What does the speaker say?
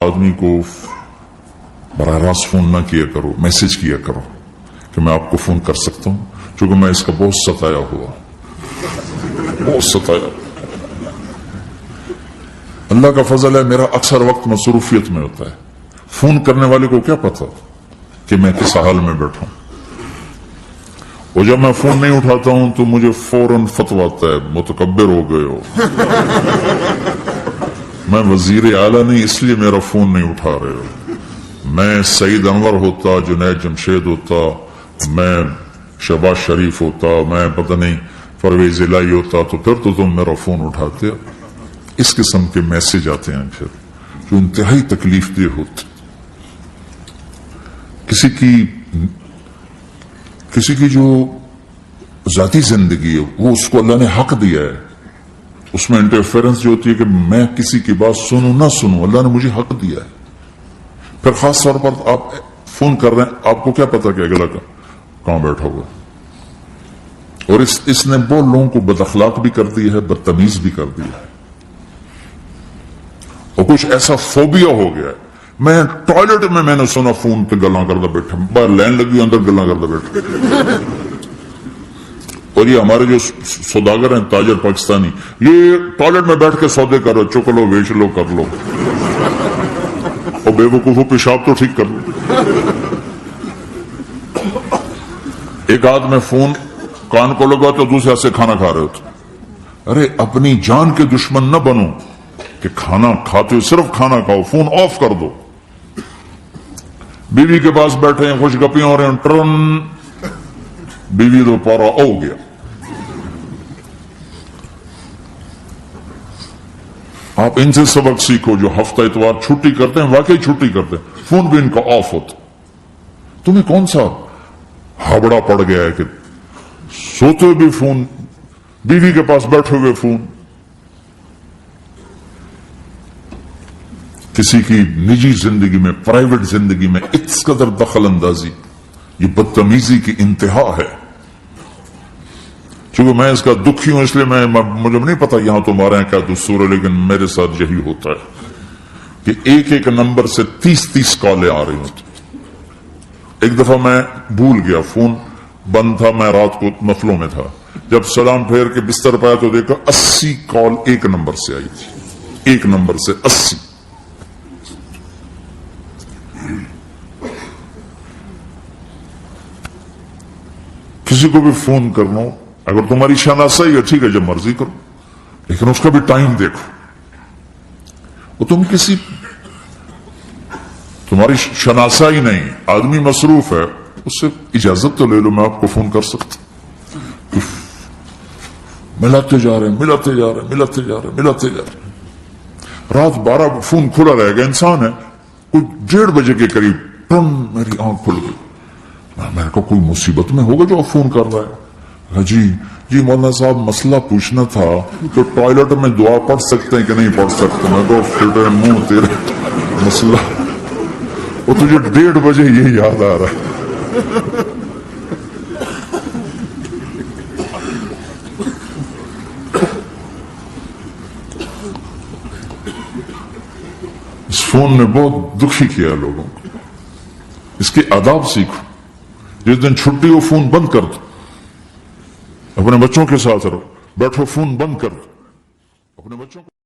آدمی کو براہ راست فون نہ کیا کرو، میسج کیا کرو کہ میں آپ کو فون کر سکتا ہوں، چونکہ میں اس کا بہت ستایا ہوا، بہت ستایا۔ اللہ کا فضل ہے میرا اکثر وقت مصروفیت میں ہوتا ہے، فون کرنے والے کو کیا پتا کہ میں کس حال میں بیٹھا ہوں، اور جب میں فون نہیں اٹھاتا ہوں تو مجھے فوراً فتویٰ آتا ہے متکبر ہو گئے ہو، میں وزیر اعلیٰ نہیں اس لیے میرا فون نہیں اٹھا رہے ہو، میں سعید انور ہوتا، جنید جمشید ہوتا، میں شہباز شریف ہوتا، میں پتہ نہیں پرویز الہی ہوتا، تو پھر تو تم میرا فون اٹھاتے۔ اس قسم کے میسج آتے ہیں پھر جو انتہائی تکلیف دہ ہوتے۔ کسی کی جو ذاتی زندگی ہے وہ اس کو اللہ نے حق دیا ہے، اس میں انٹرفیرنس جو ہوتی ہے کہ میں کسی کی بات سنوں نہ سنوں، اللہ نے مجھے حق دیا ہے۔ پھر خاص طور پر آپ فون کر رہے ہیں، آپ کو کیا پتا کہ اگلا کہاں بیٹھا ہوا، اور اس نے بہت لوگوں کو بد اخلاق بھی کر دیا ہے، بدتمیز بھی کر دیا ہے، اور کچھ ایسا فوبیا ہو گیا ہے۔ میں ٹوائلٹ میں نے سنا فون پہ گلاں کرتا بیٹھا، باہر لائن لگی اندر گلاں کرتا بیٹھا۔ اور یہ ہمارے جو سوداگر ہیں تاجر پاکستانی، یہ ٹوائلٹ میں بیٹھ کے سودے کرو، چک لو بیچ لو کر لو، اور بے وقوفوں پیشاب تو ٹھیک کر لو۔ ایک ہاتھ میں فون کان کو لگا تو دوسرے ہاتھ سے کھانا کھا رہے ہوتے۔ ارے اپنی جان کے دشمن نہ بنو کہ کھانا کھاتے ہو صرف کھانا کھاؤ، فون آف کر دو۔ بیوی کے پاس بیٹھے ہیں، خوش گپیاں ہو رہے ہیں، ٹرن، بیوی تو پارا ہو گیا۔ آپ ان سے سبق سیکھو جو ہفتہ اتوار چھٹی کرتے ہیں، واقعی چھٹی کرتے ہیں، فون بھی ان کا آف ہوتا۔ تمہیں کون سا ہابڑا پڑ گیا ہے کہ سوتے بھی فون، بیوی کے پاس بیٹھے ہوئے فون؟ کسی کی نجی زندگی میں، پرائیویٹ زندگی میں اس قدر دخل اندازی، یہ بدتمیزی کی انتہا ہے۔ چونکہ میں اس کا دکھی ہوں، اس لیے مجھے نہیں پتا یہاں تمہارے یہاں کیا دستور ہے، لیکن میرے ساتھ یہی ہوتا ہے کہ ایک ایک نمبر سے 30 کالیں آ رہی ہوتی۔ ایک دفعہ میں بھول گیا، فون بند تھا، میں رات کو نفلوں میں تھا، جب سلام پھیر کے بستر پایا تو دیکھا 80 کال ایک نمبر سے آئی تھی، ایک نمبر سے 80۔ کسی کو بھی فون کرنا ہو، اگر تمہاری شناسائی ہے ٹھیک ہے، جب مرضی کرو، لیکن اس کا بھی ٹائم دیکھو۔ وہ تمہاری شناسائی نہیں، آدمی مصروف ہے، اس سے اجازت تو لے لو، میں آپ کو فون کر سکتا۔ ملاتے جا رہے ہیں، رات 12 فون کھلا رہے گا، انسان ہے، کوئی 1:30 بجے کے قریب ٹن میری آنکھ کھل گئی۔ میں کو کوئی مصیبت میں ہوگا جو آپ فون کر رہا ہے؟ جی مولانا صاحب مسئلہ پوچھنا تھا، تو ٹوائلٹ میں دعا پڑھ سکتے ہیں کہ نہیں پڑھ سکتے؟ میں کو پھر منہ تیرے مسئلہ، وہ تجھے 1:30 بجے یہ یاد آ رہا ہے۔ اس فون نے بہت دکھی کیا لوگوں کو، اس کے آداب سیکھو۔ جس دن چھٹی ہو فون بند کر دو، اپنے بچوں کے ساتھ رہو، بیٹھو فون بند کر دو، اپنے بچوں کو